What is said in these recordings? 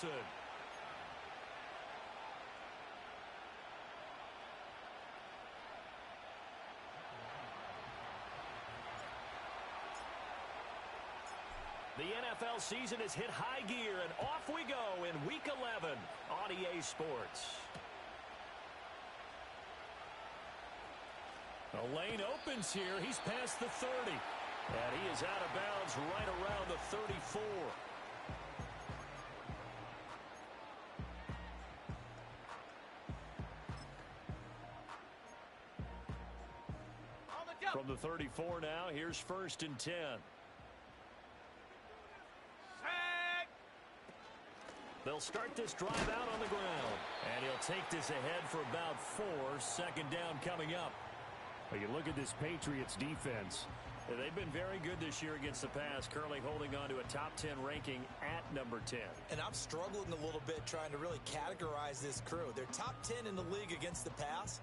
The NFL season has hit high gear, and off we go in Week 11 on EA Sports. The lane opens here. He's past the 30. And he is out of bounds right around the 34. From the 34 now, here's 1st and 10. They'll start this drive out on the ground. And he'll take this ahead for about 4. 2nd down coming up. Well, you look at this Patriots defense. They've been very good this year against the pass, currently holding on to a top 10 ranking at number 10. And I'm struggling a little bit trying to really categorize this crew. They're top 10 in the league against the pass,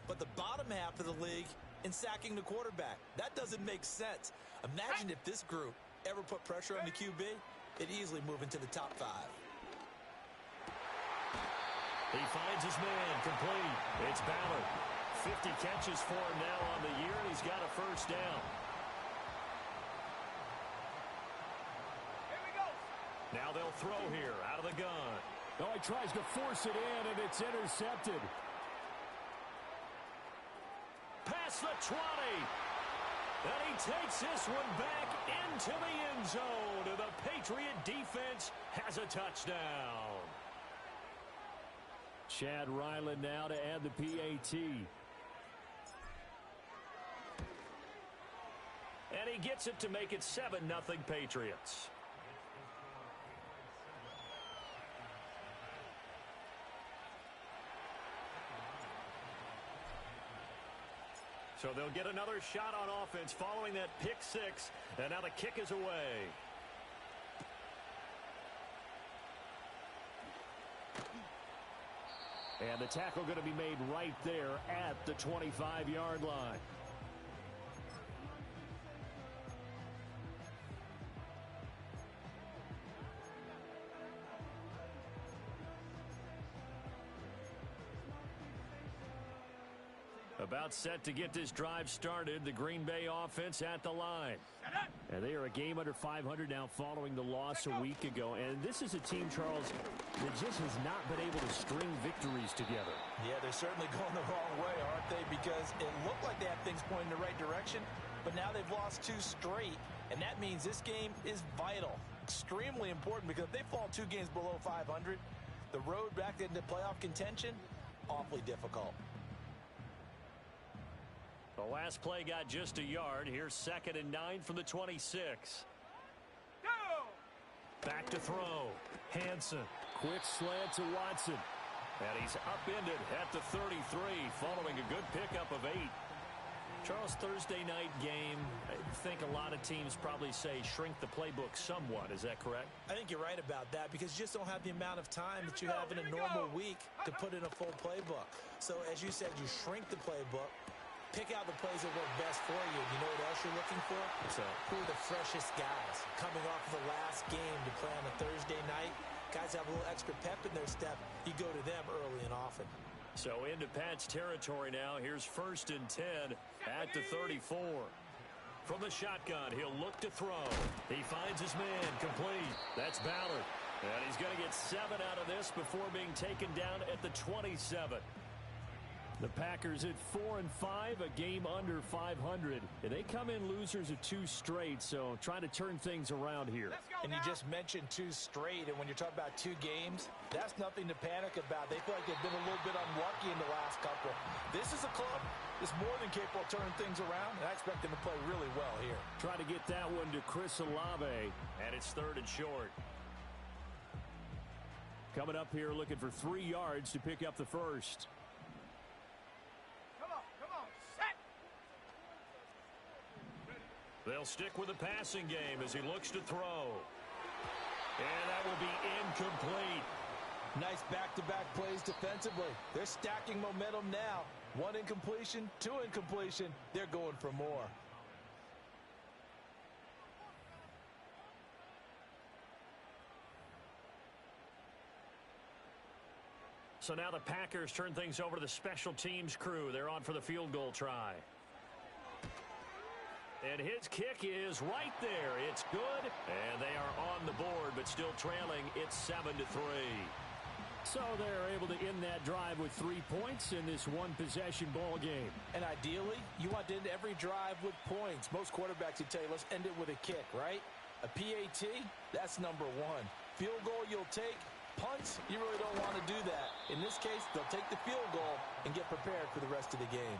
but the bottom half of the league in sacking the quarterback. That doesn't make sense. Imagine if this group ever put pressure on the QB, it'd easily move into the top 5. He finds his man, complete. It's Ballard. 50 catches for him now on the year, and he's got a 1st down. Here we go. Now they'll throw here out of the gun. Oh, he tries to force it in, and it's intercepted. Past the 20. And he takes this one back into the end zone. And the Patriot defense has a touchdown. Chad Ryland now to add the PAT. And he gets it to make it 7-0 Patriots. So they'll get another shot on offense following that pick 6. And now the kick is away. And the tackle going to be made right there at the 25-yard line. About set to get this drive started. The Green Bay offense at the line. And they are a game under 500 now following the loss a week ago. And this is a team, Charles, that just has not been able to string victories together. Yeah, they're certainly going the wrong way, aren't they? Because it looked like they had things pointing in the right direction, but now they've lost 2 straight, and that means this game is vital, extremely important, because if they fall 2 games below 500, the road back into playoff contention, awfully difficult. The last play got just a yard. Here's 2nd and 9 from the 26. Go! Back to throw. Hansen. Quick slant to Watson. And he's upended at the 33 following a good pickup of 8. Charles, Thursday night game, I think a lot of teams probably say shrink the playbook somewhat. Is that correct? I think you're right about that because you just don't have the amount of time that you have in a normal week to put in a full playbook. So as you said, you shrink the playbook. Pick out the plays that work best for you. You know what else you're looking for? What's that? Who are the freshest guys coming off of the last game to play on a Thursday night? Guys have a little extra pep in their step. You go to them early and often. So into Pat's territory now. Here's 1st and 10 at the 34. From the shotgun, he'll look to throw. He finds his man, complete. That's Ballard. And he's going to get 7 out of this before being taken down at the 27. The Packers at 4-5, a game under 500. And they come in losers of 2 straight, so trying to turn things around here. And you just mentioned 2 straight, and when you're talking about 2 games, that's nothing to panic about. They feel like they've been a little bit unlucky in the last couple. This is a club that's more than capable of turning things around, and I expect them to play really well here. Try to get that one to Chris Olave. And it's 3rd and short. Coming up here looking for 3 yards to pick up the first. They'll stick with the passing game as he looks to throw. And that will be incomplete. Nice back-to-back plays defensively. They're stacking momentum now. 1 incompletion, 2 incompletion. They're going for more. So now the Packers turn things over to the special teams crew. They're on for the field goal try. And his kick is right there. It's good. And they are on the board, but still trailing. It's 7-3. So they're able to end that drive with 3 points in this one-possession ball game. And ideally, you want to end every drive with points. Most quarterbacks would tell you, let's end it with a kick, right? A PAT, that's number one. Field goal you'll take. Punts, you really don't want to do that. In this case, they'll take the field goal and get prepared for the rest of the game.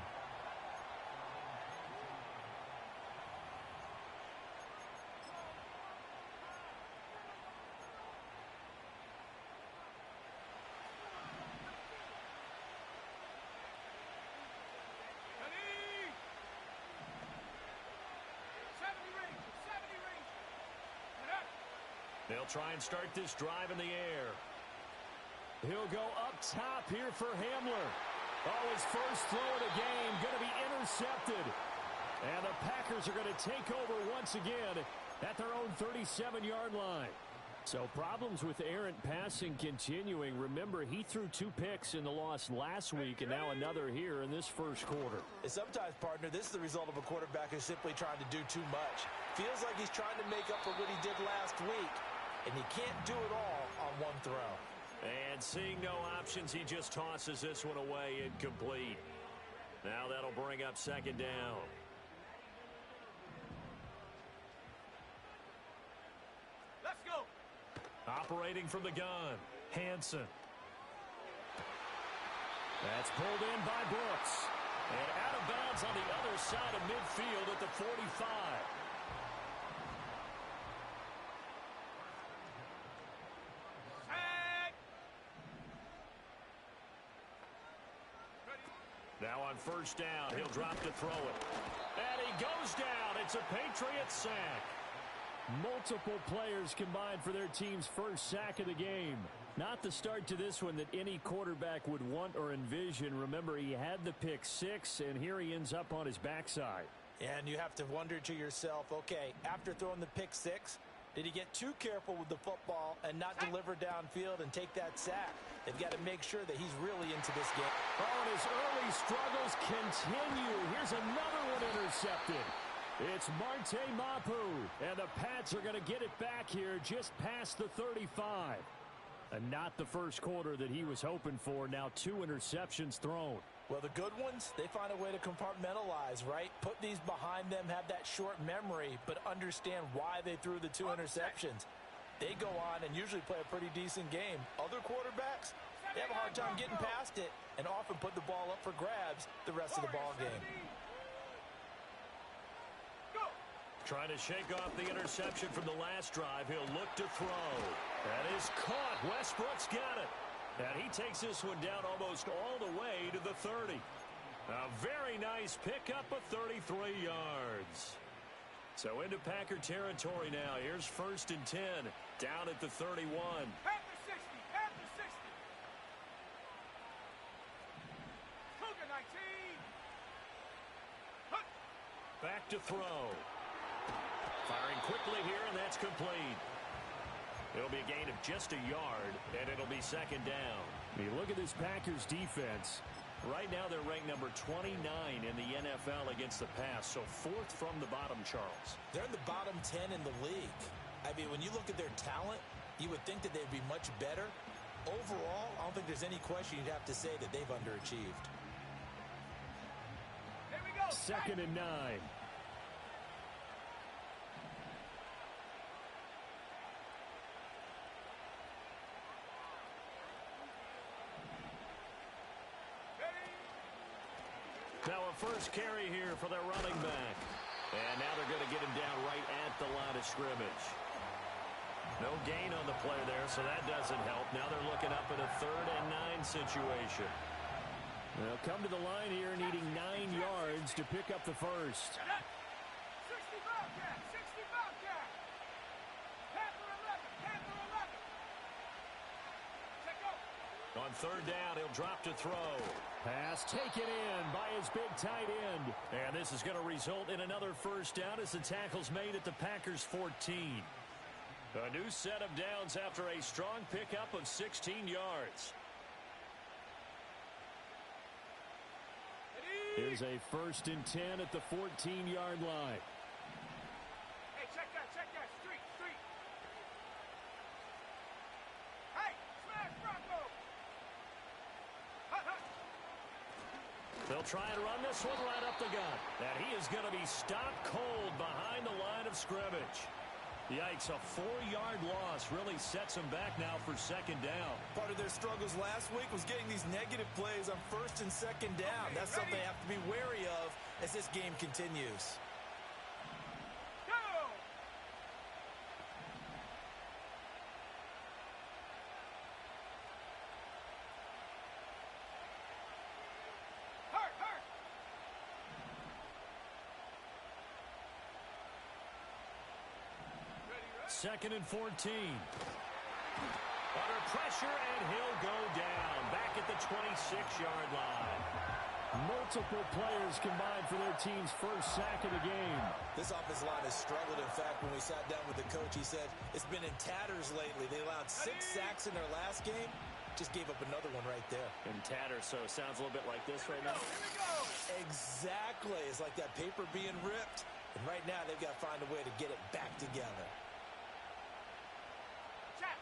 They'll try and start this drive in the air. He'll go up top here for Hamler. Oh, his first throw of the game going to be intercepted. And the Packers are going to take over once again at their own 37-yard line. So problems with errant passing continuing. Remember, he threw 2 picks in the loss last week and now another here in this first quarter. And sometimes, partner, this is the result of a quarterback who's simply trying to do too much. Feels like he's trying to make up for what he did last week. And he can't do it all on one throw. And seeing no options, he just tosses this one away incomplete. Now that'll bring up second down. Let's go. Operating from the gun, Hansen. That's pulled in by Brooks. And out of bounds on the other side of midfield at the 45. Now on first down, he'll drop to throw it. And he goes down. It's a Patriots sack. Multiple players combined for their team's first sack of the game. Not the start to this one that any quarterback would want or envision. Remember, he had the pick 6, and here he ends up on his backside. And you have to wonder to yourself, okay, after throwing the pick 6, did he get too careful with the football and not deliver downfield and take that sack? They've got to make sure that he's really into this game. Oh, and his early struggles continue. Here's another one intercepted. It's Marte Mapu, and the Pats are going to get it back here just past the 35. And not the first quarter that he was hoping for. Now 2 interceptions thrown. Well, the good ones, they find a way to compartmentalize, right? Put these behind them, have that short memory, but understand why they threw the 2 interceptions. They go on and usually play a pretty decent game. Other quarterbacks, they have a hard time getting past it and often put the ball up for grabs the rest of the ball game. Trying to shake off the interception from the last drive. He'll look to throw. That is caught. Westbrook's got it. And he takes this one down almost all the way to the 30. A very nice pickup of 33 yards. So into Packer territory now. Here's first and 10. Down at the 31. Panther 60. Panther 60. Cougar 19. Hunt. Back to throw. Firing quickly here, and that's complete. It'll be a gain of just a yard, and it'll be second down. I mean, look at this Packers defense. Right now, they're ranked number 29 in the NFL against the pass, so 4th from the bottom, Charles. They're in the bottom 10 in the league. I mean, when you look at their talent, you would think that they'd be much better. Overall, I don't think there's any question you'd have to say that they've underachieved. Here we go. Second and 9. Now a first carry here for their running back. And now they're going to get him down right at the line of scrimmage. No gain on the play there, so that doesn't help. Now they're looking up at a 3rd and 9 situation. They'll come to the line here needing 9 yards to pick up the first. 60 Bobcat. 60 Bobcat. Panther 11. Panther 11. Check go. On 3rd down, he'll drop to throw. Pass taken in by his big tight end. And this is going to result in another first down as the tackle's made at the Packers' 14. A new set of downs after a strong pickup of 16 yards. Here's a 1st and 10 at the 14-yard line. Hey, check that. Street. Hey, smash Bronco. Hut. They'll try and run this one right up the gut. And he is going to be stopped cold behind the line of scrimmage. Yikes, a 4-yard loss really sets them back now for 2nd down. Part of their struggles last week was getting these negative plays on 1st and 2nd down. That's something they have to be wary of as this game continues. Go. Hurt. 2nd and 14. Under pressure, and he'll go down. Back at the 26-yard line. Multiple players combined for their team's first sack of the game. This offensive line has struggled. In fact, when we sat down with the coach, he said it's been in tatters lately. They allowed 6 sacks in their last game. Just gave up another one right there. In tatters, so it sounds a little bit like this right now. Here we go. Exactly. It's like that paper being ripped. And right now, they've got to find a way to get it back together. Check.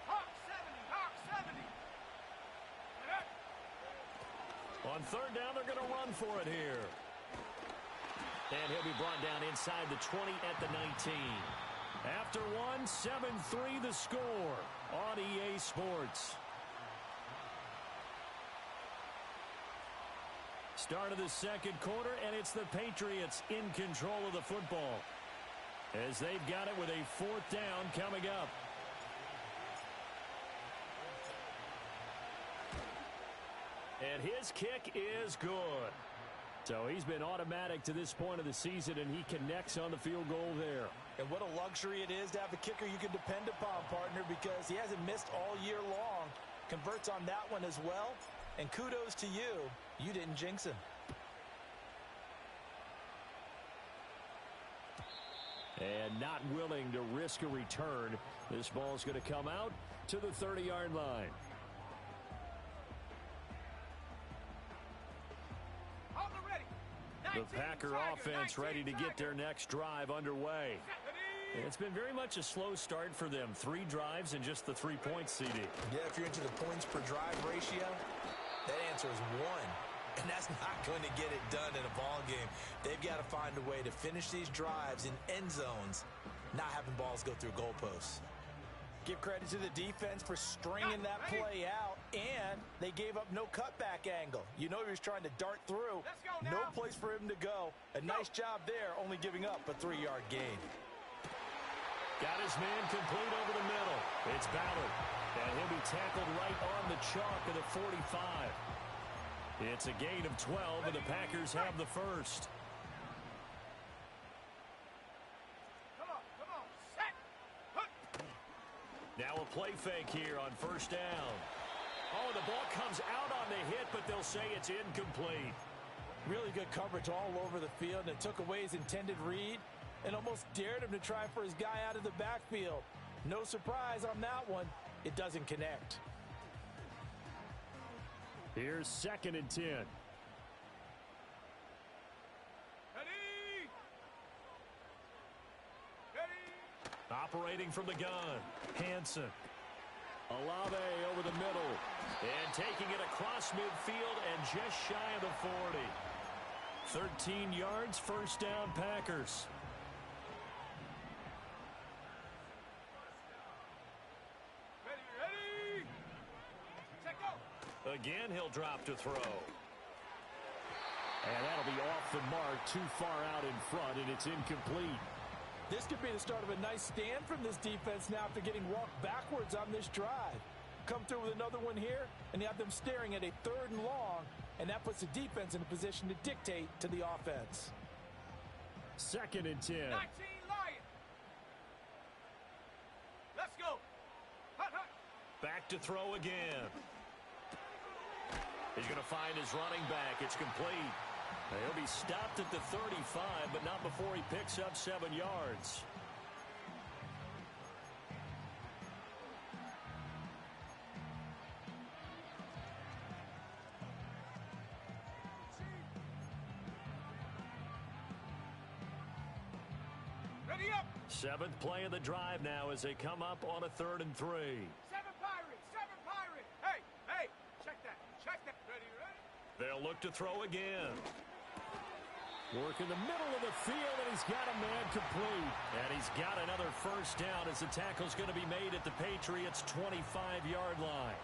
Hawk 70. On 3rd down, they're going to run for it here. And he'll be brought down inside the 20 at the 19. After one, 7-3 the score on EA Sports. Start of the 2nd quarter, and it's the Patriots in control of the football as they've got it with a 4th down coming up. And his kick is good. So he's been automatic to this point of the season, and he connects on the field goal there. And what a luxury it is to have a kicker you can depend upon, partner, because he hasn't missed all year long. Converts on that one as well. And kudos to you. You didn't jinx him. And not willing to risk a return. This ball's going to come out to the 30-yard line. The Packer offense ready to get their next drive underway. It's been very much a slow start for them. 3 drives and just the 3 points, CD. Yeah, if you're into the points per drive ratio, that answer is 1. And that's not going to get it done in a ball game. They've got to find a way to finish these drives in end zones, not having balls go through goalposts. Give credit to the defense for stringing that play out, and they gave up no cutback angle. You know he was trying to dart through. No place for him to go. A nice job there, only giving up a 3-yard gain. Got his man complete over the middle. It's Ballard, and he'll be tackled right on the chalk of the 45. It's a gain of 12, and the Packers have the first. Now a play fake here on 1st down. Oh, the ball comes out on the hit, but they'll say it's incomplete. Really good coverage all over the field, and it took away his intended read and almost dared him to try for his guy out of the backfield. No surprise on that one. It doesn't connect. Here's 2nd and 10. Operating from the gun, Hansen. Olave over the middle. And taking it across midfield and just shy of the 40. 13 yards, 1st down, Packers. Ready. Check go. Again, he'll drop to throw. And that'll be off the mark, too far out in front, and it's incomplete. This could be the start of a nice stand from this defense now after getting walked backwards on this drive. Come through with another one here, and you have them staring at a 3rd and long, and that puts the defense in a position to dictate to the offense. 2nd and 10. 19 Lions. Let's go. Hut. Back to throw again. He's going to find his running back. It's complete. He'll be stopped at the 35, but not before he picks up 7 yards. Seventh play of the drive now as they come up on a 3rd and 3. 7 Pirates, 7 Pirates. Hey, hey, check that, check that. Ready, ready? They'll look to throw again. Work in the middle of the field, and he's got a man complete. And he's got another first down as the tackle's going to be made at the Patriots' 25-yard line.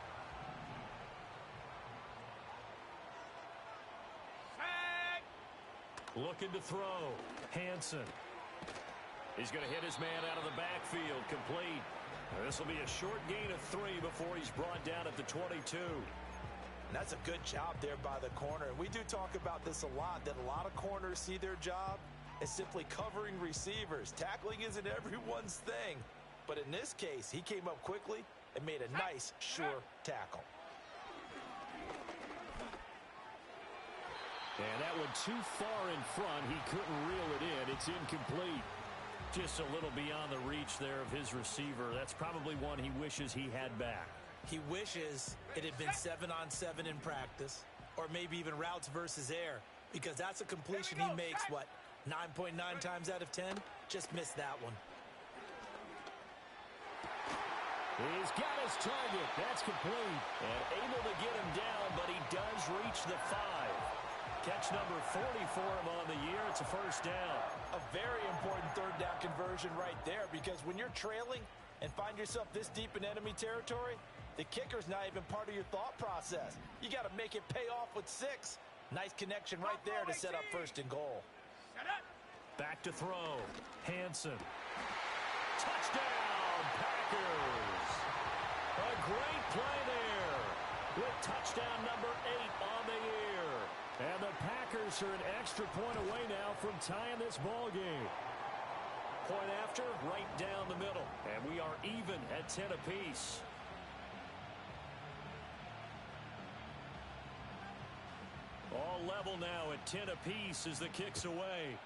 Looking to throw. Hansen. He's going to hit his man out of the backfield. Complete. This will be a short gain of 3 before he's brought down at the 22. And that's a good job there by the corner. And we do talk about this a lot, that a lot of corners see their job as simply covering receivers. Tackling isn't everyone's thing. But in this case, he came up quickly and made a nice, sure tackle. And that one too far in front. He couldn't reel it in. It's incomplete. Just a little beyond the reach there of his receiver. That's probably one he wishes he had back. He wishes it had been 7-on-7 in practice, or maybe even routes versus air, because that's a completion he makes, what, 9.9 times out of 10? Just missed that one. He's got his target. That's complete. And able to get him down, but he does reach the 5. Catch number 40 for him on the year. It's a first down. A very important 3rd down conversion right there, because when you're trailing and find yourself this deep in enemy territory, the kicker's not even part of your thought process. You got to make it pay off with 6. Nice connection right there to set up 1st and goal. Back to throw. Hansen. Touchdown, Packers. A great play there with touchdown number 8 on the year. And the Packers are an extra point away now from tying this ball game. Point after, right down the middle. And we are even at 10 apiece. All level now at 10 apiece as the kick's away.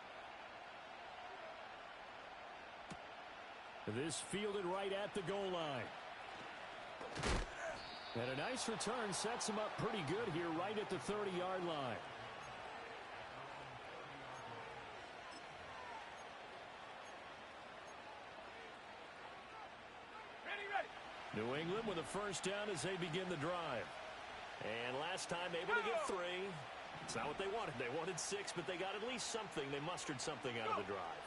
This fielded right at the goal line. And a nice return sets him up pretty good here right at the 30-yard line. Ready, ready. New England with a first down as they begin the drive. And last time able to get 3. It's not what they wanted. They wanted 6, but they got at least something. They mustered something out of the drive.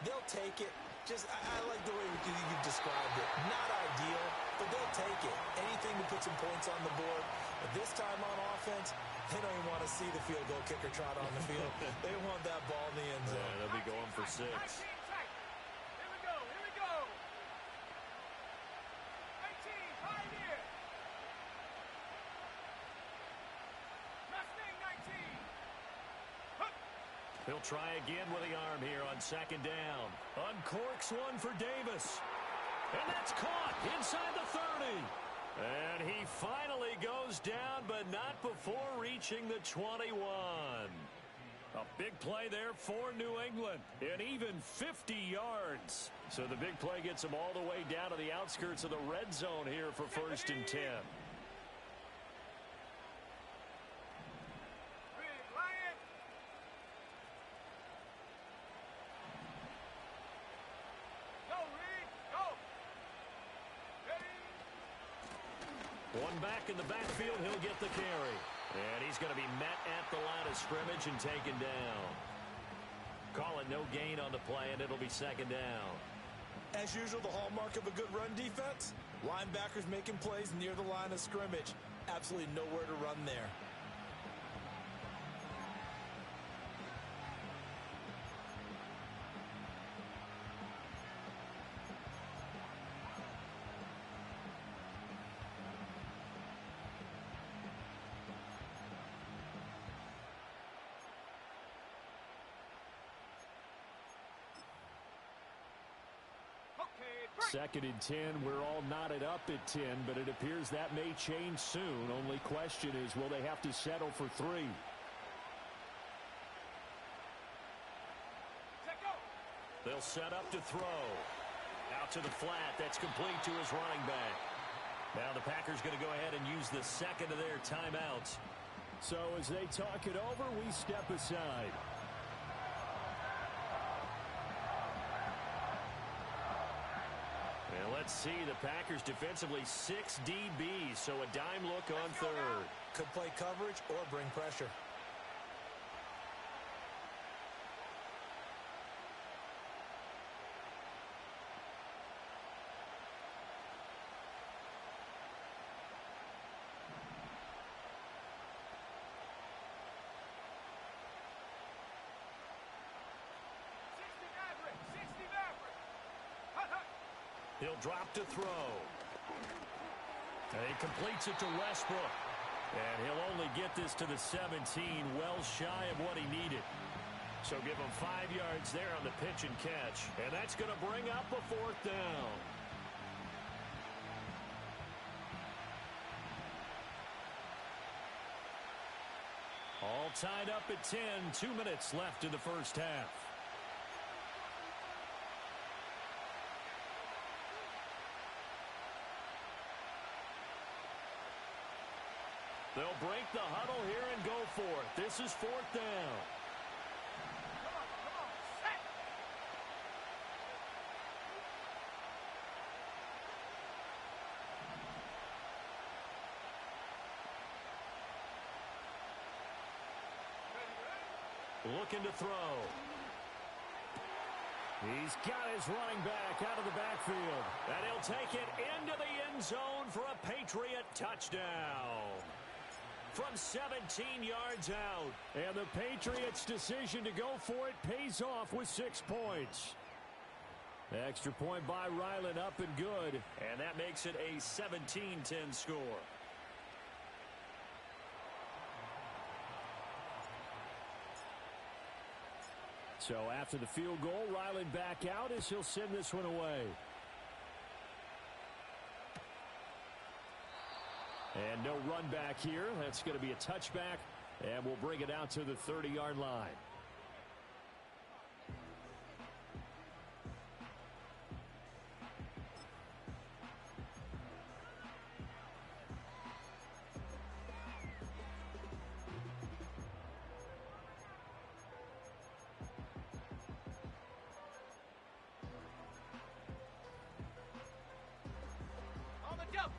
They'll take it. Just, I like the way you've described it. Not ideal, but they'll take it. Anything to put some points on the board. But this time on offense, they don't even want to see the field goal kicker trot on the field. They want that ball in the end zone. Yeah, they'll be going for 6. 19 tight. Here we go, here we go. 19, pioneer. Wrestling 19. He'll try again with the arm here on 2nd down. Uncorks one for Davis. And that's caught inside the 30. And he finally goes down, but not before reaching the 21. A big play there for New England. An even 50 yards. So the big play gets him all the way down to the outskirts of the red zone here for 1st and 10. One back in the backfield, he'll get the carry. And he's going to be met at the line of scrimmage and taken down. Call it no gain on the play, and it'll be 2nd down. As usual, the hallmark of a good run defense, linebackers making plays near the line of scrimmage. Absolutely nowhere to run there. Second and 10. We're all knotted up at 10, but it appears that may change soon. Only question is, will they have to settle for 3? They'll set up to throw. Out to the flat. That's complete to his running back. Now the Packers going to go ahead and use the second of their timeouts. So as they talk it over, we step aside. Let's see, the Packers defensively 6 DBs, so a dime look on third. Could play coverage or bring pressure. He'll drop to throw. And he completes it to Westbrook. And he'll only get this to the 17, well shy of what he needed. So give him 5 yards there on the pitch and catch. And that's going to bring up a 4th down. All tied up at 10. 2 minutes left in the first half. They'll break the huddle here and go for it. This is 4th down. Come on, set! Looking to throw. He's got his running back out of the backfield. And he'll take it into the end zone for a Patriot touchdown. From 17 yards out. And the Patriots' decision to go for it pays off with 6 points. Extra point by Ryland, up and good. And that makes it a 17-10 score. So after the field goal, Ryland back out as he'll send this one away. And no run back here. That's going to be a touchback, and we'll bring it out to the 30-yard line.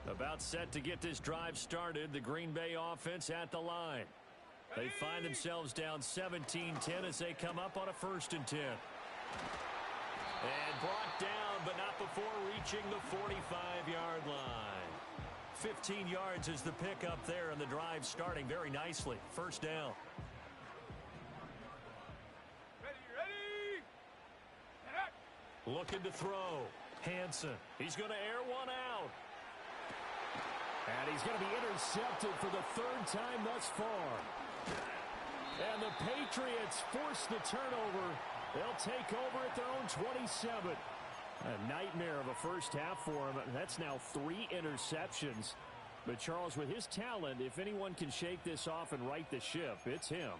About set to get this drive started. The Green Bay offense at the line. They find themselves down 17-10 as they come up on a 1st and 10. And brought down, but not before reaching the 45-yard line. 15 yards is the pickup there, and the drive starting very nicely. 1st down. Ready! Looking to throw. Hansen. He's going to air one out. And he's going to be intercepted for the 3rd time thus far. And the Patriots force the turnover. They'll take over at their own 27. A nightmare of a first half for him. That's now 3 interceptions. But Charles, with his talent, if anyone can shake this off and right the ship, it's him.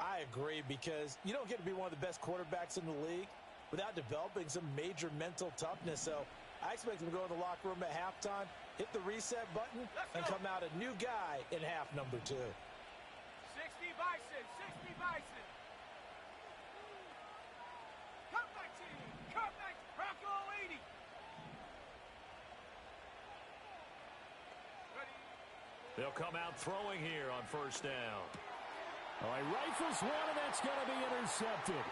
I agree, because you don't get to be one of the best quarterbacks in the league without developing some major mental toughness. So I expect him to go in the locker room at halftime, hit the reset button, and come out a new guy in half number 2. 60 Bison, 60 Bison. Come 19, come 19, Bronco 80. Ready? They'll come out throwing here on 1st down. Oh, he rifles one, and that's going to be intercepted.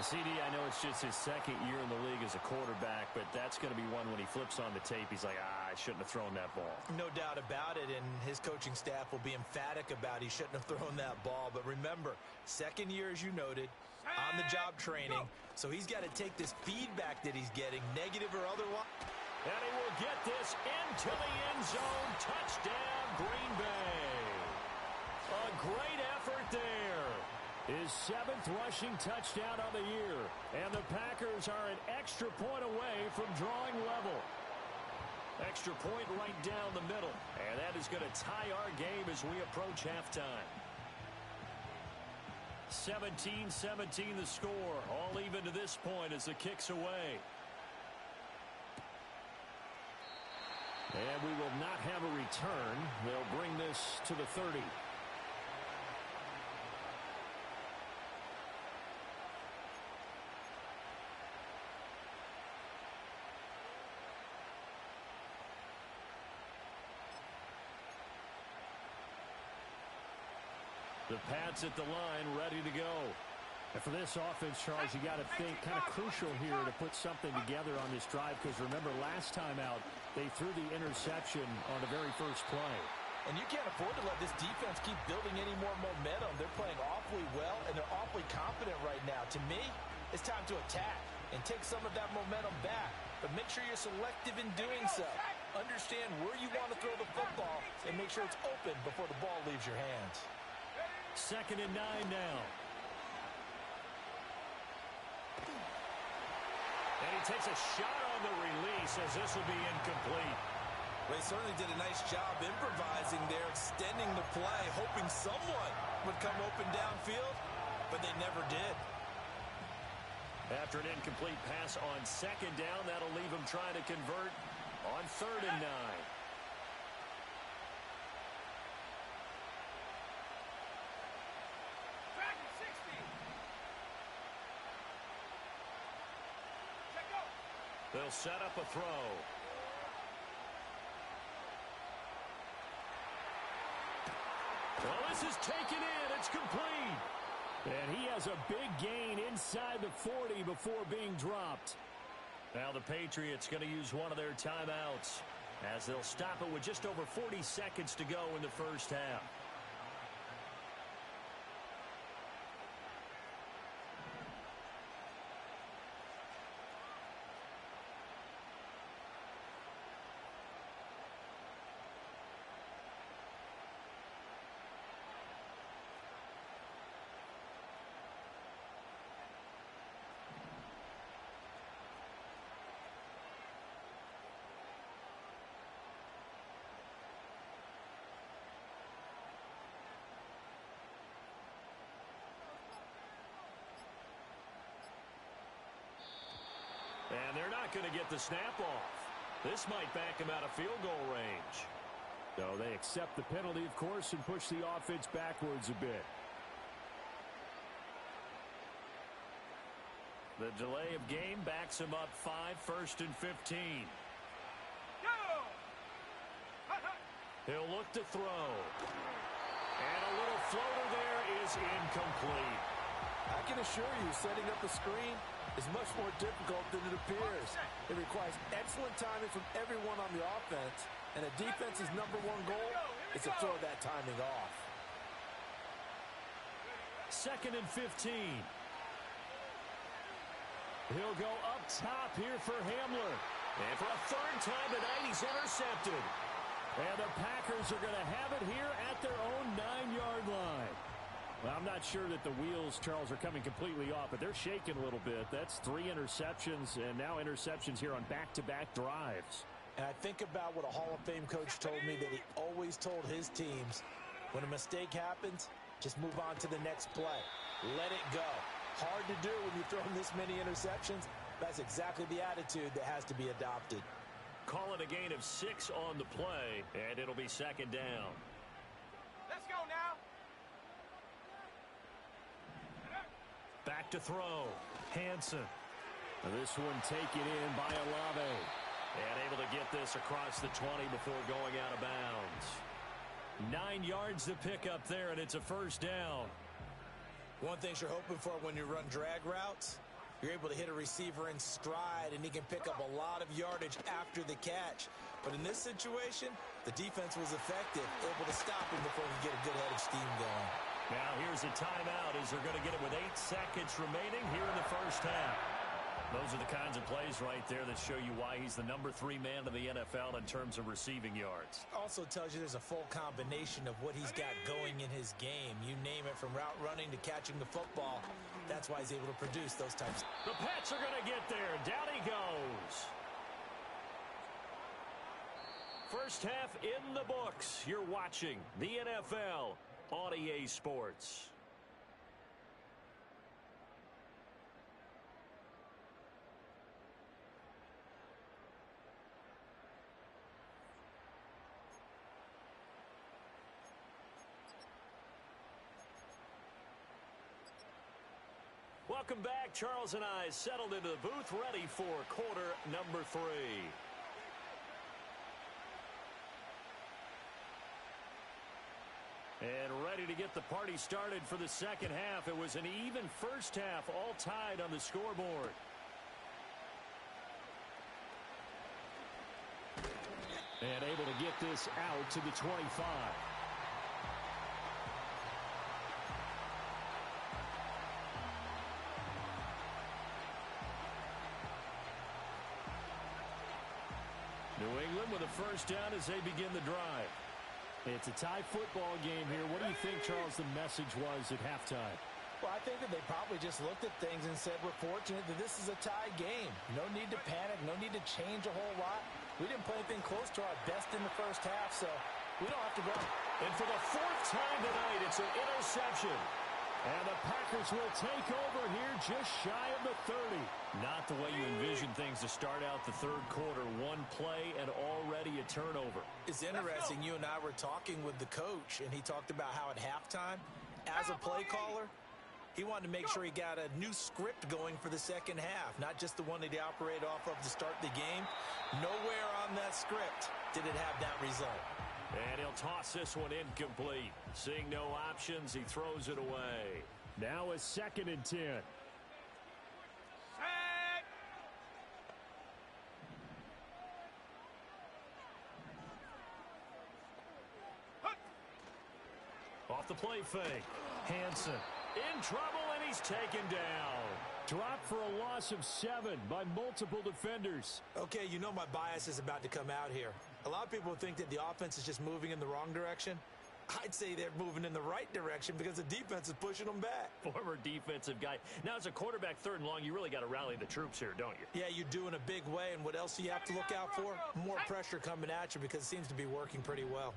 CD, I know it's just his 2nd year in the league as a quarterback, but that's going to be one when he flips on the tape, he's like, I shouldn't have thrown that ball. No doubt about it, and his coaching staff will be emphatic about he shouldn't have thrown that ball. But remember, 2nd year, as you noted, on-the-job training, so he's got to take this feedback that he's getting, negative or otherwise. And he will get this into the end zone. Touchdown, Green Bay. A great effort there. His 7th rushing touchdown on the year. And the Packers are an extra point away from drawing level. Extra point right down the middle. And that is going to tie our game as we approach halftime. 17-17 the score. All even to this point as the kick's away. And we will not have a return. They'll bring this to the 30. The Pats at the line, ready to go. And for this offense, Charles, you got to think kind of crucial here to put something together on this drive, because remember last time out, they threw the interception on the very first play. And you can't afford to let this defense keep building any more momentum. They're playing awfully well, and they're awfully confident right now. To me, it's time to attack and take some of that momentum back. But make sure you're selective in doing so. Understand where you want to throw the football and make sure it's open before the ball leaves your hands. 2nd and 9 now. And he takes a shot on the release as this will be incomplete. Well, he certainly did a nice job improvising there, extending the play, hoping someone would come open downfield, but they never did. After an incomplete pass on 2nd down, that'll leave him trying to convert on 3rd and 9. They'll set up a throw. Well, this is taken in. It's complete. And he has a big gain inside the 40 before being dropped. Now the Patriots going to use one of their timeouts as they'll stop it with just over 40 seconds to go in the first half. And they're not going to get the snap off. This might back him out of field goal range. So they accept the penalty, of course, and push the offense backwards a bit. The delay of game backs him up 5, 1st and 15. He'll look to throw. And a little floater there is incomplete. I can assure you, setting up a screen is much more difficult than it appears. It requires excellent timing from everyone on the offense, and a defense's #1 goal is to throw that timing off. 2nd and 15. He'll go up top here for Hamler. And for a 3rd time tonight, he's intercepted. And the Packers are going to have it here at their own 9-yard line. Well, I'm not sure that the wheels, Charles, are coming completely off, but they're shaking a little bit. That's 3 interceptions, and now interceptions here on back-to-back drives. And I think about what a Hall of Fame coach told me that he always told his teams, when a mistake happens, just move on to the next play. Let it go. Hard to do when you've thrown this many interceptions. That's exactly the attitude that has to be adopted. Call it a gain of 6 on the play, and it'll be 2nd down. Let's go now. Back to throw. Hansen. This one taken in by Olave. And able to get this across the 20 before going out of bounds. 9 yards to pick up there, and it's a 1st down. One thing you're hoping for when you run drag routes, you're able to hit a receiver in stride, and he can pick up a lot of yardage after the catch. But in this situation, the defense was effective, able to stop him before he could get a good head of steam going. Now here's a timeout as they're going to get it with 8 seconds remaining here in the first half. Those are the kinds of plays right there that show you why he's the #3 man in the NFL in terms of receiving yards. Also tells you there's a full combination of what he's got going in his game. You name it, from route running to catching the football. That's why he's able to produce those types. The Pats are going to get there. Down he goes. First half in the books. You're watching the NFL on EA Sports. Welcome back. Charles and I settled into the booth, ready for quarter number 3. And ready. ready to get the party started for the second half. It was an even first half, all tied on the scoreboard. And able to get this out to the 25. New England with a first down as they begin the drive. It's a tie football game here. What do you think, Charles, the message was at halftime? Well, I think that they probably just looked at things and said, we're fortunate that this is a tie game. No need to panic. No need to change a whole lot. We didn't play anything close to our best in the first half, so we don't have to go. And for the fourth time tonight, it's an interception. And the Packers will take over here just shy of the 30. Not the way you envision things to start out the third quarter. One play and already a turnover. It's interesting. You and I were talking with the coach, and he talked about how at halftime, as a play caller, he wanted to make sure he got a new script going for the second half, not just the one that he operated off of to start the game. Nowhere on that script did it have that result. And he'll toss this one incomplete. Seeing no options, he throws it away. Now a 2nd and 10. Off the play fake. Hansen in trouble, and he's taken down. Dropped for a loss of 7 by multiple defenders. Okay, you know my bias is about to come out here. A lot of people think that the offense is just moving in the wrong direction. I'd say they're moving in the right direction because the defense is pushing them back. Former defensive guy. Now, as a quarterback, 3rd and long, you really got to rally the troops here, don't you? Yeah, you do in a big way, and what else do you have to look out for? More pressure coming at you because it seems to be working pretty well.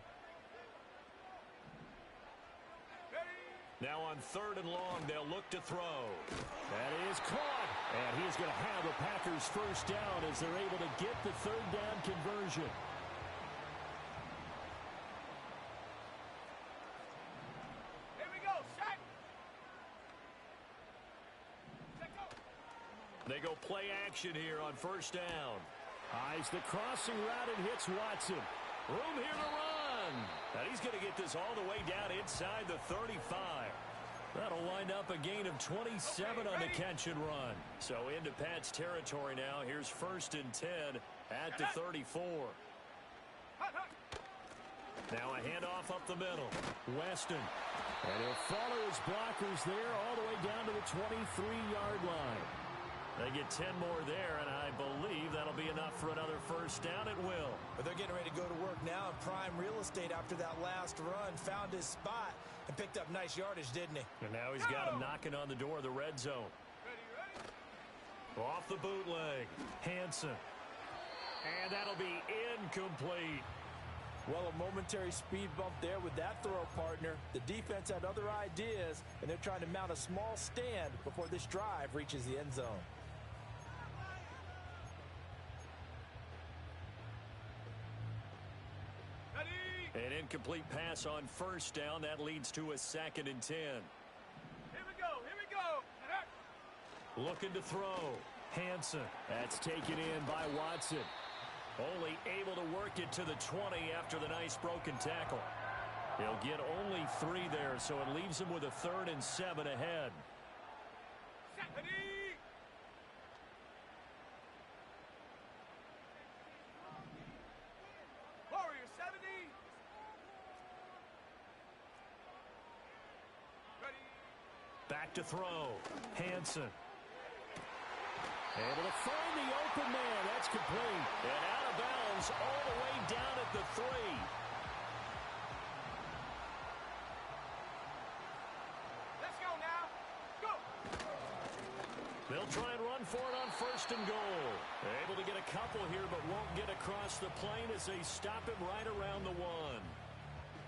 Now on 3rd and long, they'll look to throw. That is caught. And he's going to have the Packers first down as they're able to get the 3rd down conversion. Here we go, set. They go play action here on 1st down. Eyes the crossing route and hits Watson. Room here to run. And he's going to get this all the way down inside the 35. That'll wind up a gain of 27 on the catch and run. So into Pat's territory now. Here's 1st and 10 at the 34. Now a handoff up the middle. Weston. And he'll follow his blockers there all the way down to the 23-yard line. They get 10 more there, and I believe that'll be enough for another first down. It will. But they're getting ready to go to work now in prime real estate after that last run. Found his spot and picked up nice yardage, didn't he? And now he's got him knocking on the door of the red zone. Off the bootleg. Hansen. And that'll be incomplete. Well, a momentary speed bump there with that throw, partner. The defense had other ideas, and they're trying to mount a small stand before this drive reaches the end zone. An incomplete pass on 1st down. That leads to a 2nd and 10. Here we go, here we go. Looking to throw. Hansen. That's taken in by Watson. Only able to work it to the 20 after the nice broken tackle. He'll get only 3 there, so it leaves him with a 3rd and 7 ahead. Warrior 70. Ready. Back to throw. Hansen. Able to find the open man. That's complete. And out of bounds all the way down at the 3. Let's go now. Go. They'll try and run for it on 1st and goal. They're able to get a couple here, but won't get across the plane as they stop him right around the 1.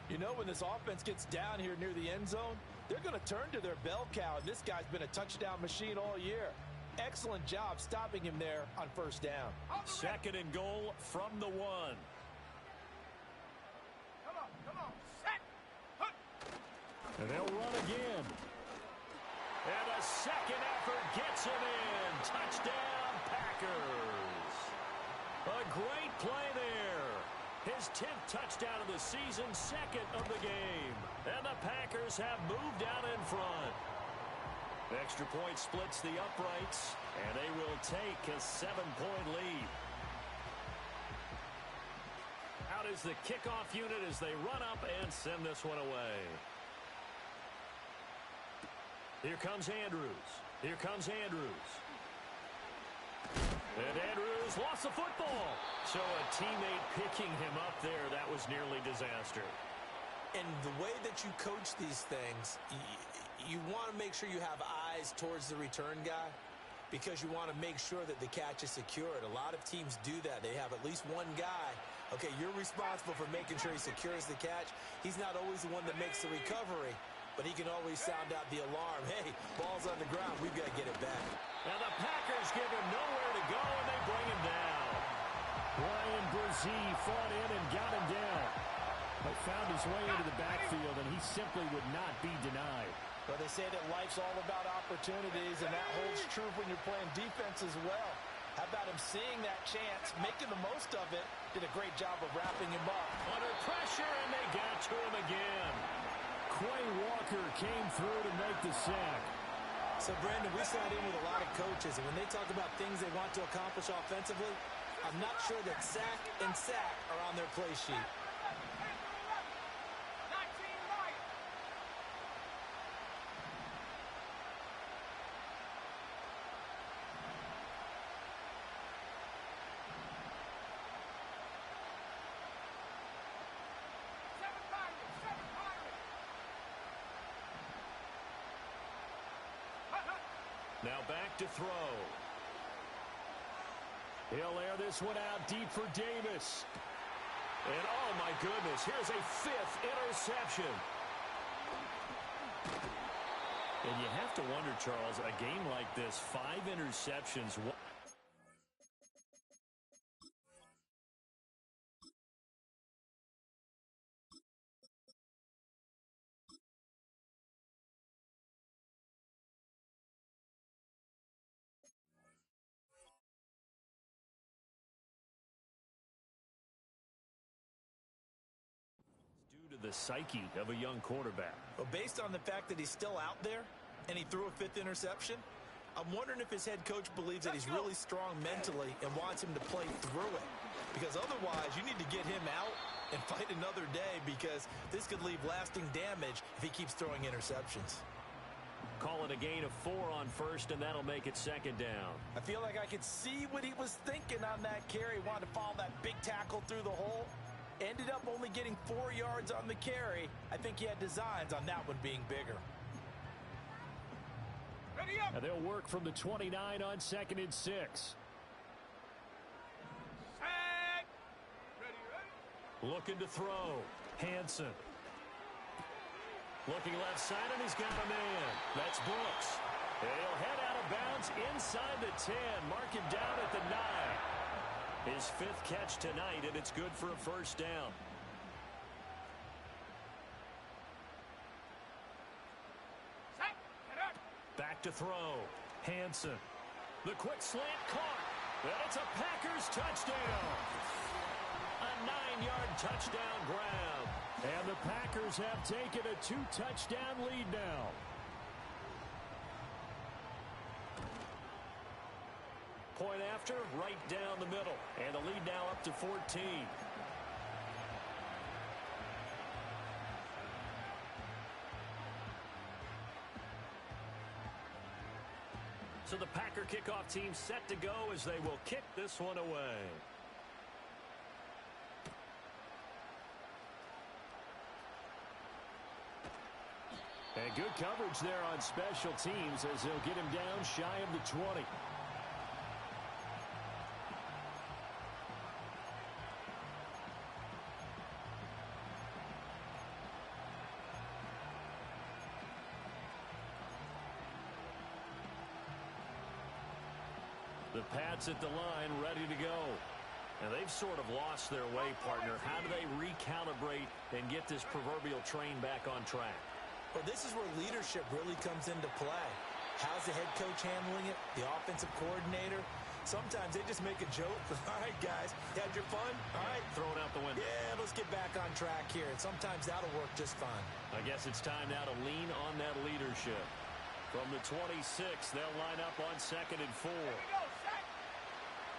You know, when this offense gets down here near the end zone, they're going to turn to their bell cow, and this guy's been a touchdown machine all year. Excellent job stopping him there on 1st down. 2nd and goal from the 1. Come on, set. Hup. And they'll run again. And a second effort gets him in. Touchdown, Packers. A great play there. His 10th touchdown of the season, second of the game. And the Packers have moved out in front. Extra point splits the uprights, and they will take a 7-point lead. Out is the kickoff unit as they run up and send this one away. Here comes Andrews. Here comes Andrews. And Andrews lost the football. So a teammate picking him up there, that was nearly disaster. And the way that you coach these things, you want to make sure you have eyes towards the return guy because you want to make sure that the catch is secured. A lot of teams do that. They have at least one guy. Okay, you're responsible for making sure he secures the catch. He's not always the one that makes the recovery, but he can always sound out the alarm. Hey, ball's on the ground. We've got to get it back. And the Packers give him nowhere to go, and they bring him down. Ryan Brzee fought in and got him down, but found his way into the backfield, and he simply would not be denied. Well, they say that life's all about opportunities, and that holds true when you're playing defense as well. How about him seeing that chance, making the most of it, did a great job of wrapping him up. Under pressure, and they got to him again. Quay Walker came through to make the sack. So, Brandon, we sat in with a lot of coaches, and when they talk about things they want to accomplish offensively, I'm not sure that sack and sack are on their play sheet. Now back to throw. He'll air this one out deep for Davis. And oh my goodness, here's a 5th interception. And you have to wonder, Charles, a game like this, 5 interceptions. To the psyche of a young quarterback. Well, based on the fact that he's still out there and he threw a 5th interception, I'm wondering if his head coach believes that he's really strong mentally and wants him to play through it. Because otherwise, you need to get him out and fight another day because this could leave lasting damage if he keeps throwing interceptions. Call it a gain of 4 on first, and that'll make it 2nd down. I feel like I could see what he was thinking on that carry. He wanted to follow that big tackle through the hole. Ended up only getting 4 yards on the carry. I think he had designs on that one being bigger. Ready up. And they'll work from the 29 on 2nd and 6. Set. Ready, ready. Looking to throw. Hansen. Looking left side, and he's got a man. That's Brooks. And he'll head out of bounds inside the 10. Mark him down at the 9. His 5th catch tonight, and it's good for a 1st down. Set. Get up. Back to throw. Hansen. The quick slant caught. And it's a Packers touchdown. A 9-yard touchdown grab. And the Packers have taken a 2-touchdown lead now. Point after, right down the middle. And the lead now up to 14. So the Packer kickoff team set to go as they will kick this one away. And good coverage there on special teams as they'll get him down shy of the 20. The Pats at the line, ready to go. And they've sort of lost their way, partner. How do they recalibrate and get this proverbial train back on track? Well, this is where leadership really comes into play. How's the head coach handling it? The offensive coordinator? Sometimes they just make a joke. All right, guys, had your fun? All right. Throw it out the window. Yeah, let's get back on track here. And sometimes that'll work just fine. I guess it's time now to lean on that leadership. From the 26, they'll line up on 2nd and 4.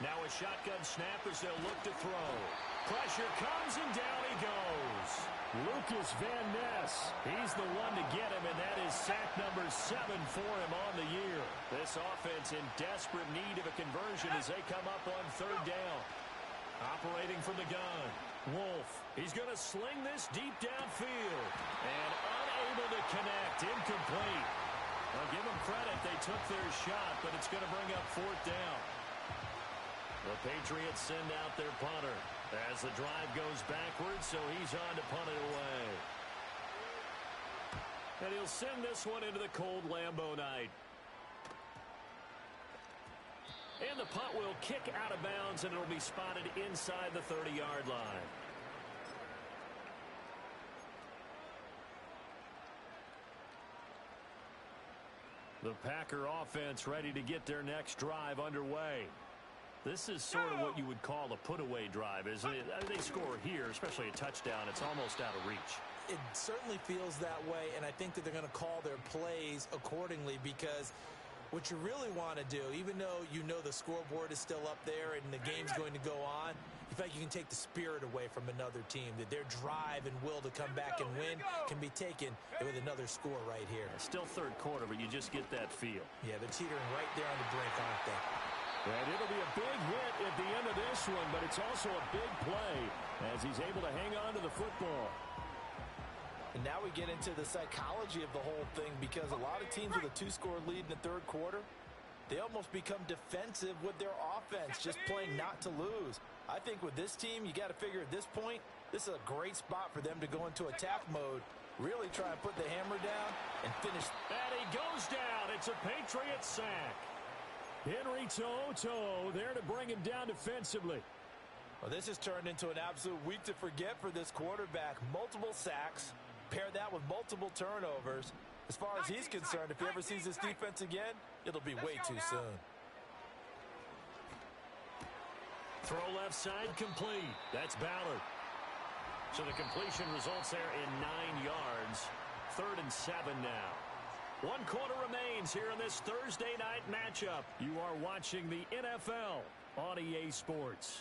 Now a shotgun snap as they'll look to throw. Pressure comes, and down he goes. Lucas Van Ness. He's the one to get him, and that is sack number 7 for him on the year. This offense in desperate need of a conversion as they come up on 3rd down. Operating from the gun. Wolf. He's going to sling this deep downfield. And unable to connect. Incomplete. I'll give them credit. They took their shot, but it's going to bring up 4th down. The Patriots send out their punter as the drive goes backwards, so he's on to punt it away. And he'll send this one into the cold Lambeau night. And the punt will kick out of bounds, and it'll be spotted inside the 30-yard line. The Packer offense ready to get their next drive underway. This is sort of what you would call a put-away drive, isn't it? I mean, they score here, especially a touchdown. It's almost out of reach. It certainly feels that way, and I think that they're going to call their plays accordingly, because what you really want to do, even though you know the scoreboard is still up there and the game's going to go on, in fact, you can take the spirit away from another team, that their drive and will to come back and win can be taken with another score right here. It's still 3rd quarter, but you just get that feel. Yeah, they're teetering right there on the brink, aren't they? And it'll be a big hit at the end of this one, but it's also a big play as he's able to hang on to the football. And now we get into the psychology of the whole thing, because a lot of teams with a 2-score lead in the 3rd quarter, they almost become defensive with their offense, just playing not to lose. I think with this team, you got to figure at this point, this is a great spot for them to go into attack mode, really try and put the hammer down and finish. And he goes down. It's a Patriots sack. Henry To'oTo'o there to bring him down defensively. Well, this has turned into an absolute week to forget for this quarterback. Multiple sacks, pair that with multiple turnovers. As far as he's concerned, if he ever sees this defense again, it'll be way too soon. Throw left side complete. That's Ballard. So the completion results there in 9 yards. 3rd and 7 now. 1 quarter remains here in this Thursday night matchup. You are watching the NFL on EA Sports.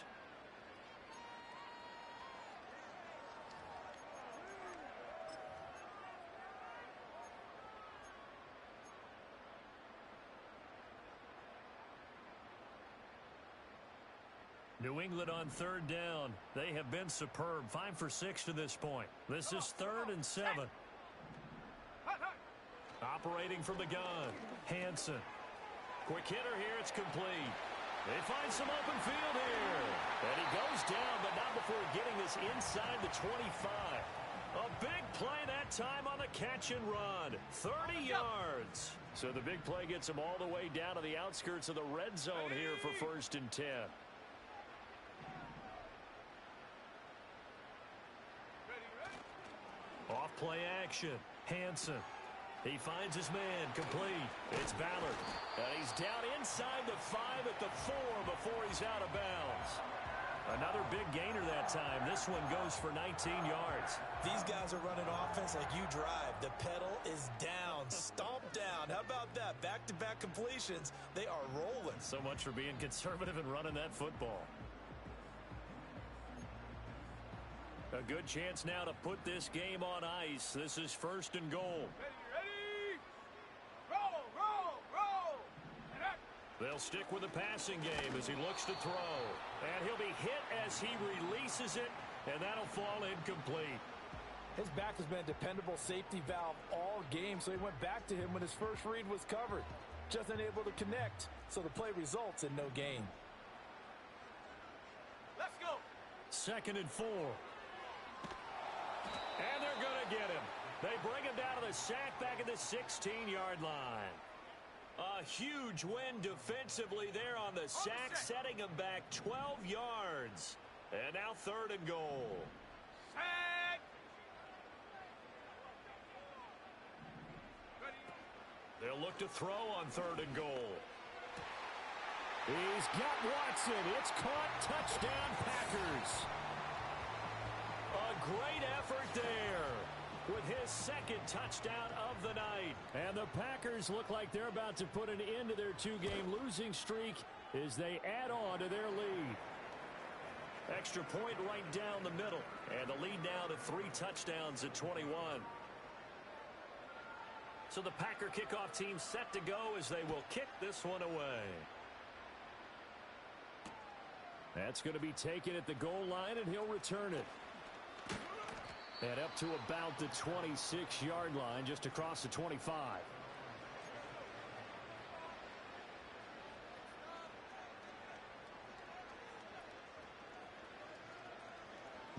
New England on 3rd down. They have been superb. 5 for 6 to this point. This is 3rd and 7. Operating from the gun. Hansen. Quick hitter here. It's complete. They find some open field here. And he goes down, but not before getting this inside the 25. A big play that time on the catch and run. 30 yards. So the big play gets him all the way down to the outskirts of the red zone here for 1st and 10. Off play action. Hansen. He finds his man. Complete. It's Ballard. And he's down inside the 5 at the 4 before he's out of bounds. Another big gainer that time. This one goes for 19 yards. These guys are running offense like you drive. The pedal is down. Stomp down. How about that? Back-to-back completions. They are rolling. So much for being conservative and running that football. A good chance now to put this game on ice. This is 1st and goal. Ready? Roll, roll, roll. They'll stick with the passing game as he looks to throw. And he'll be hit as he releases it, and that'll fall incomplete. His back has been a dependable safety valve all game, so he went back to him when his first read was covered. Just unable to connect, so the play results in no gain. Let's go. 2nd and 4. And they're going to get him. They bring him down to the sack back at the 16-yard line. A huge win defensively there on the sack, setting him back 12 yards. And now 3rd and goal. Sack. They'll look to throw on 3rd and goal. He's got Watson. It's caught. Touchdown, Packers. A great effort there with his second touchdown of the night. And the Packers look like they're about to put an end to their two-game losing streak as they add on to their lead. Extra point right down the middle. And the lead now to 3 touchdowns at 21. So the Packer kickoff team set to go as they will kick this one away. That's going to be taken at the goal line, and he'll return it. And up to about the 26-yard line, just across the 25.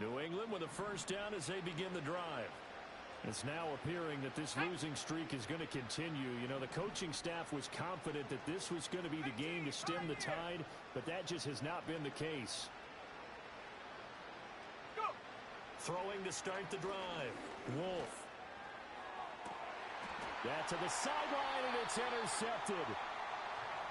New England with a first down as they begin the drive. It's now appearing that this losing streak is going to continue. You know, the coaching staff was confident that this was going to be the game to stem the tide, but that just has not been the case. Throwing to start the drive. Wolf. That to the sideline, and it's intercepted.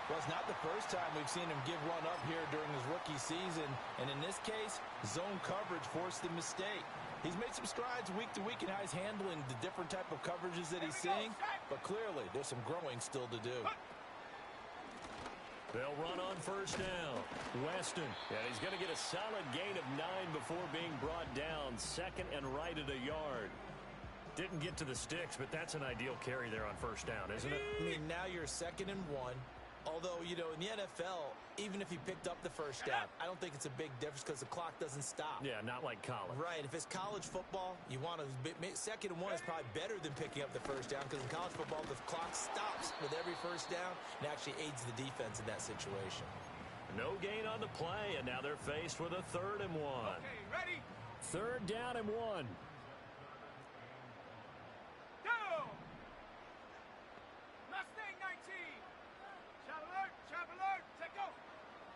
Well, it's not the first time we've seen him give one up here during his rookie season. And in this case, zone coverage forced the mistake. He's made some strides week to week in how he's handling the different type of coverages that he's seeing. But clearly, there's some growing still to do. They'll run on first down. Weston. And he's going to get a solid gain of 9 before being brought down. Second and right at a yard. Didn't get to the sticks, but that's an ideal carry there on first down, isn't it? I mean, now you're 2nd and 1. Although, you know, in the NFL, even if he picked up the first down, I don't think it's a big difference because the clock doesn't stop. Yeah, not like college. Right. If it's college football, you want to 2nd and 1 is probably better than picking up the first down because in college football, the clock stops with every first down and actually aids the defense in that situation. No gain on the play, and now they're faced with a 3rd and 1. Okay, ready? 3rd down and 1. Go! Mustang 19. Shot alert, take off.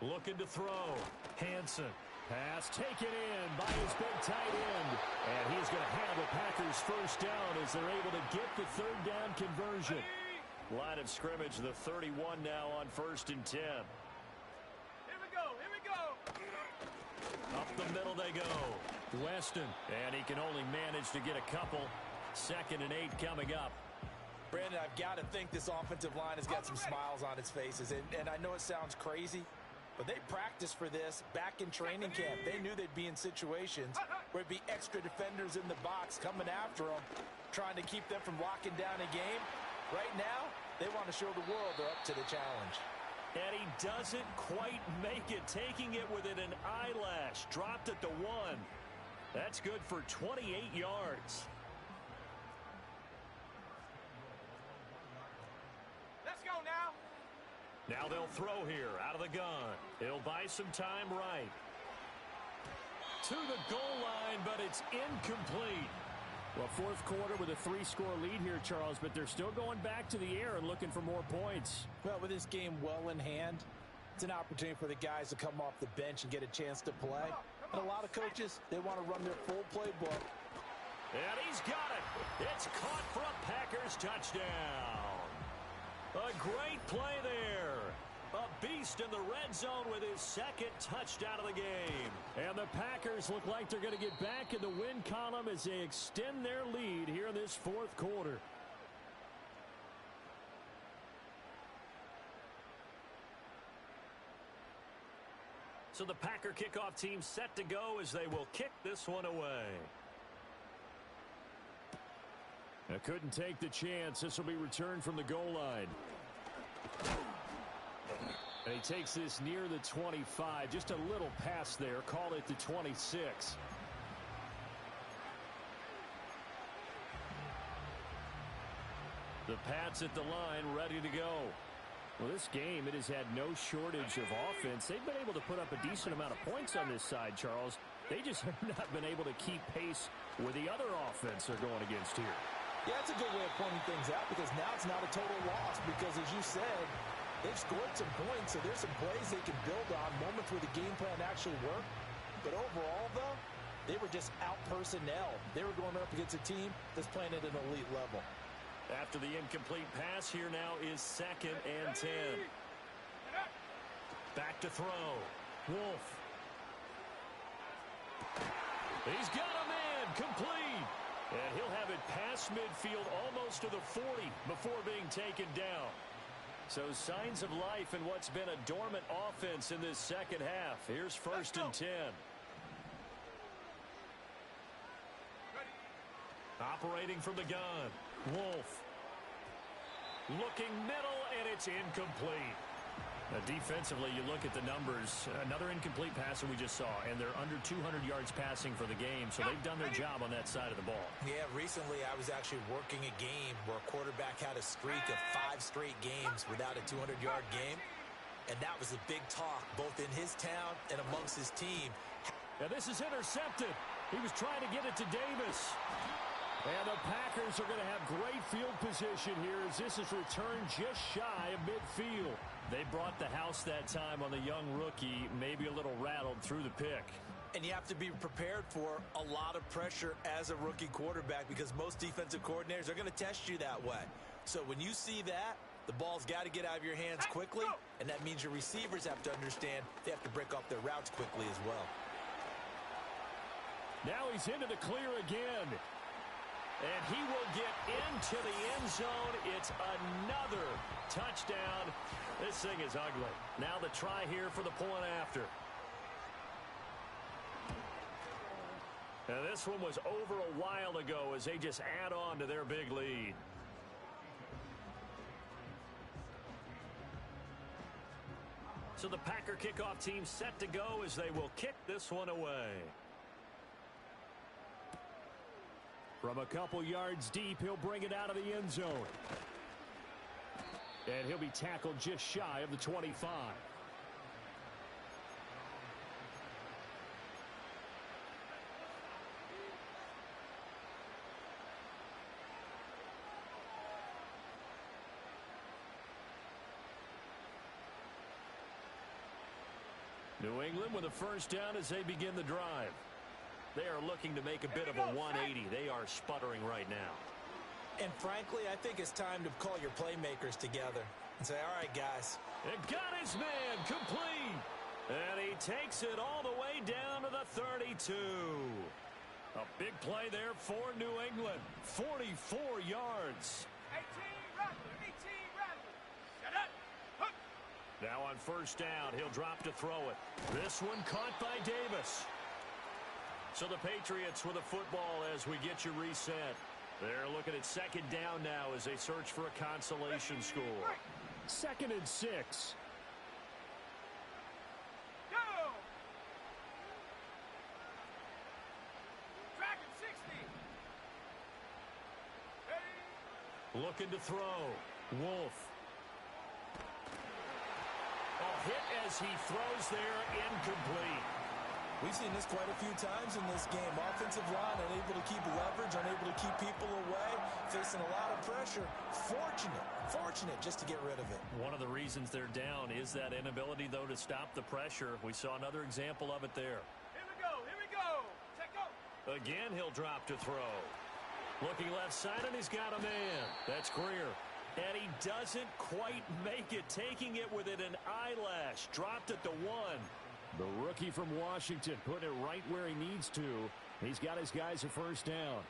Looking to throw. Hansen. Pass taken in by his big tight end. And he's going to have the Packers first down as they're able to get the 3rd down conversion. Line of scrimmage, the 31 now on 1st and 10. Here we go, here we go. Up the middle they go. Weston. And he can only manage to get a couple. 2nd and 8 coming up. Brandon, I've got to think this offensive line has got some smiles on its faces. And I know it sounds crazy, but they practiced for this back in training camp. They knew they'd be in situations where it'd be extra defenders in the box coming after them, trying to keep them from locking down a game. Right now, they want to show the world they're up to the challenge. And he doesn't quite make it, taking it within an eyelash. Dropped at the 1. That's good for 28 yards. Now they'll throw here out of the gun. He'll buy some time right. To the goal line, but it's incomplete. Well, 4th quarter with a 3-score lead here, Charles, but they're still going back to the air and looking for more points. Well, with this game well in hand, it's an opportunity for the guys to come off the bench and get a chance to play. And a lot of coaches, they want to run their full playbook. And he's got it. It's caught for a Packers touchdown. A great play there. A beast in the red zone with his 2nd touchdown of the game. And the Packers look like they're going to get back in the win column as they extend their lead here in this 4th quarter. So the Packer kickoff team set to go as they will kick this one away. I couldn't take the chance. This will be returned from the goal line. And he takes this near the 25. Just a little pass there. Call it the 26. The Pats at the line, ready to go. Well, this game, it has had no shortage of offense. They've been able to put up a decent amount of points on this side, Charles. They just have not been able to keep pace with the other offense they're going against here. Yeah, that's a good way of pointing things out because now it's not a total loss because, as you said, they've scored some points, so there's some plays they can build on, moments where the game plan actually worked. But overall, though, they were just out-personnel. They were going up against a team that's playing at an elite level. After the incomplete pass, here now is 2nd and 10. Back to throw. Wolf. He's got a man. Complete. And he'll have it past midfield almost to the 40 before being taken down. So signs of life in what's been a dormant offense in this second half. Here's first and 10. Operating from the gun. Wolf. Looking middle, and it's incomplete. Defensively, you look at the numbers. Another incomplete passer we just saw, and they're under 200 yards passing for the game, so they've done their job on that side of the ball. Yeah, recently I was actually working a game where a quarterback had a streak of 5 straight games without a 200-yard game, and that was a big talk both in his town and amongst his team. And this is intercepted. He was trying to get it to Davis. And the Packers are going to have great field position here as this is returned just shy of midfield. They brought the house that time on the young rookie, maybe a little rattled through the pick. And you have to be prepared for a lot of pressure as a rookie quarterback because most defensive coordinators are going to test you that way. So when you see that, the ball's got to get out of your hands quickly, and that means your receivers have to understand they have to break off their routes quickly as well. Now he's into the clear again. And he will get into the end zone. It's another touchdown. This thing is ugly. Now the try here for the point after. And this one was over a while ago as they just add on to their big lead. So the Packer kickoff team set to go as they will kick this one away. From a couple yards deep, he'll bring it out of the end zone. And he'll be tackled just shy of the 25. New England with a first down as they begin the drive. They are looking to make a bit of a 180. They are sputtering right now. And frankly, I think it's time to call your playmakers together and say, all right, guys. And got his man complete. And he takes it all the way down to the 32. A big play there for New England. 44 yards. 18 Rattler, 18 Rattler. Shut up. Hook. Now on first down, he'll drop to throw it. This one caught by Davis. So the Patriots with a football as we get you reset. They're looking at second down now as they search for a consolation score. 2nd and 6. Go. Dragon 60. Hey. Looking to throw. Wolf. A hit as he throws there, incomplete. We've seen this quite a few times in this game. Offensive line unable to keep leverage, unable to keep people away, facing a lot of pressure. Fortunate just to get rid of it. One of the reasons they're down is that inability, though, to stop the pressure. We saw another example of it there. Here we go. Here we go. Check go. Again, he'll drop to throw. Looking left side, and he's got a man. That's Greer. And he doesn't quite make it, taking it within an eyelash. Dropped at the 1. The rookie from Washington putting it right where he needs to. He's got his guys a first down.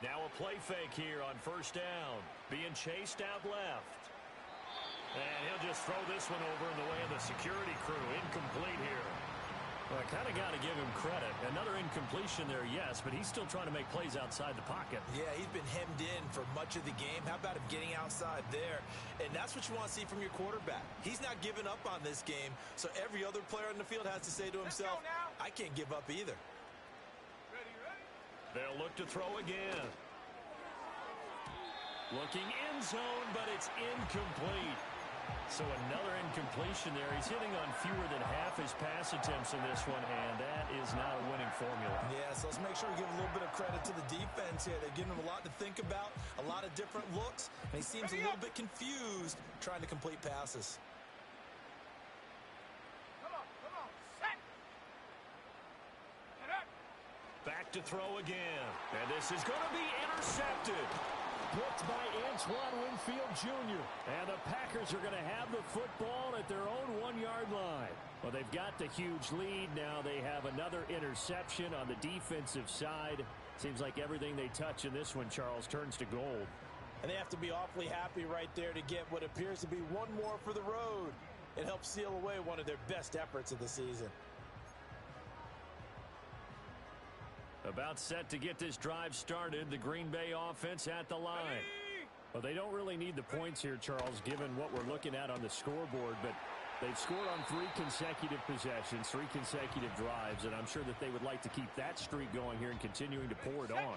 Now a play fake here on first down. Being chased out left. And he'll just throw this one over in the way of the security crew. Incomplete here. Well, I kind of got to give him credit. Another incompletion there, yes, but he's still trying to make plays outside the pocket. Yeah, he's been hemmed in for much of the game. How about him getting outside there? And that's what you want to see from your quarterback. He's not giving up on this game, so every other player on the field has to say to himself, I can't give up either. Ready. They'll look to throw again. Looking end zone, but it's incomplete. So another incompletion there. He's hitting on fewer than half his pass attempts in this one, and that is not a winning formula. Yeah, so let's make sure we give a little bit of credit to the defense here. They're giving him a lot to think about, a lot of different looks, and he seems a little bit confused trying to complete passes. Come on. Set. Get up. Back to to throw again. And this is going to be intercepted. Picked by Antoine Winfield Jr. And the Packers are going to have the football at their own 1-yard line. Well, they've got the huge lead. Now they have another interception on the defensive side. Seems like everything they touch in this one, Charles, turns to gold. And they have to be awfully happy right there to get what appears to be one more for the road. It helps seal away one of their best efforts of the season. About set to get this drive started. The Green Bay offense at the line. Well, they don't really need the points here, Charles, given what we're looking at on the scoreboard. But they've scored on 3 consecutive possessions, 3 consecutive drives. And I'm sure that they would like to keep that streak going here and continuing to pour it on.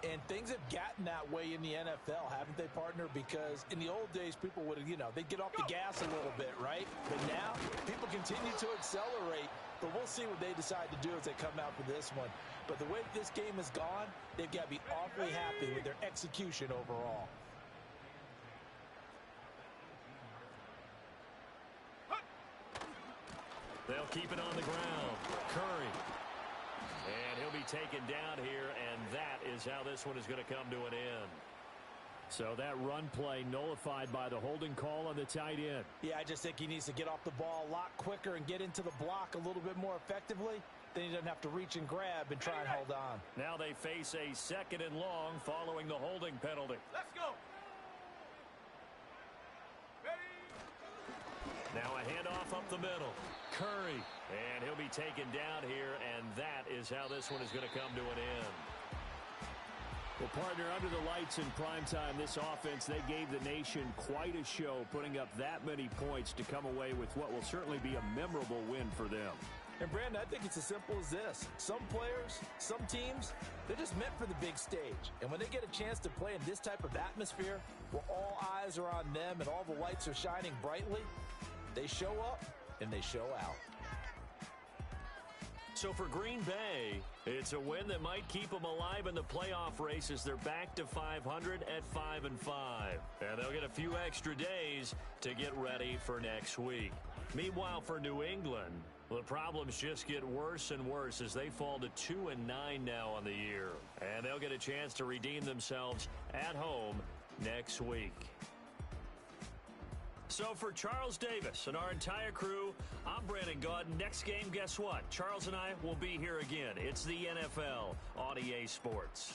And things have gotten that way in the NFL, haven't they, partner? Because in the old days, people would have, they'd get off the gas a little bit, right? But now, people continue to accelerate. But we'll see what they decide to do as they come out for this one. But the way this game has gone, they've got to be awfully happy with their execution overall. They'll keep it on the ground. Curry. And he'll be taken down here, and that is how this one is going to come to an end. So that run play nullified by the holding call on the tight end. Yeah, I just think he needs to get off the ball a lot quicker and get into the block a little bit more effectively. Then he doesn't have to reach and grab and try and hold on. Now they face a 2nd and long following the holding penalty. Let's go. Now a handoff up the middle. Curry. And he'll be taken down here, and that is how this one is going to come to an end. Well, partner, under the lights in primetime, this offense, they gave the nation quite a show, putting up that many points to come away with what will certainly be a memorable win for them. And, Brandon, I think it's as simple as this. Some players, some teams, they're just meant for the big stage. And when they get a chance to play in this type of atmosphere where all eyes are on them and all the lights are shining brightly, they show up and they show out. So for Green Bay, it's a win that might keep them alive in the playoff race as they're back to 500 at 5-5. And they'll get a few extra days to get ready for next week. Meanwhile, for New England, the problems just get worse and worse as they fall to 2-9 now on the year. And they'll get a chance to redeem themselves at home next week. So for Charles Davis and our entire crew, I'm Brandon Gaud. Next game, guess what? Charles and I will be here again. It's the NFL on EA Sports.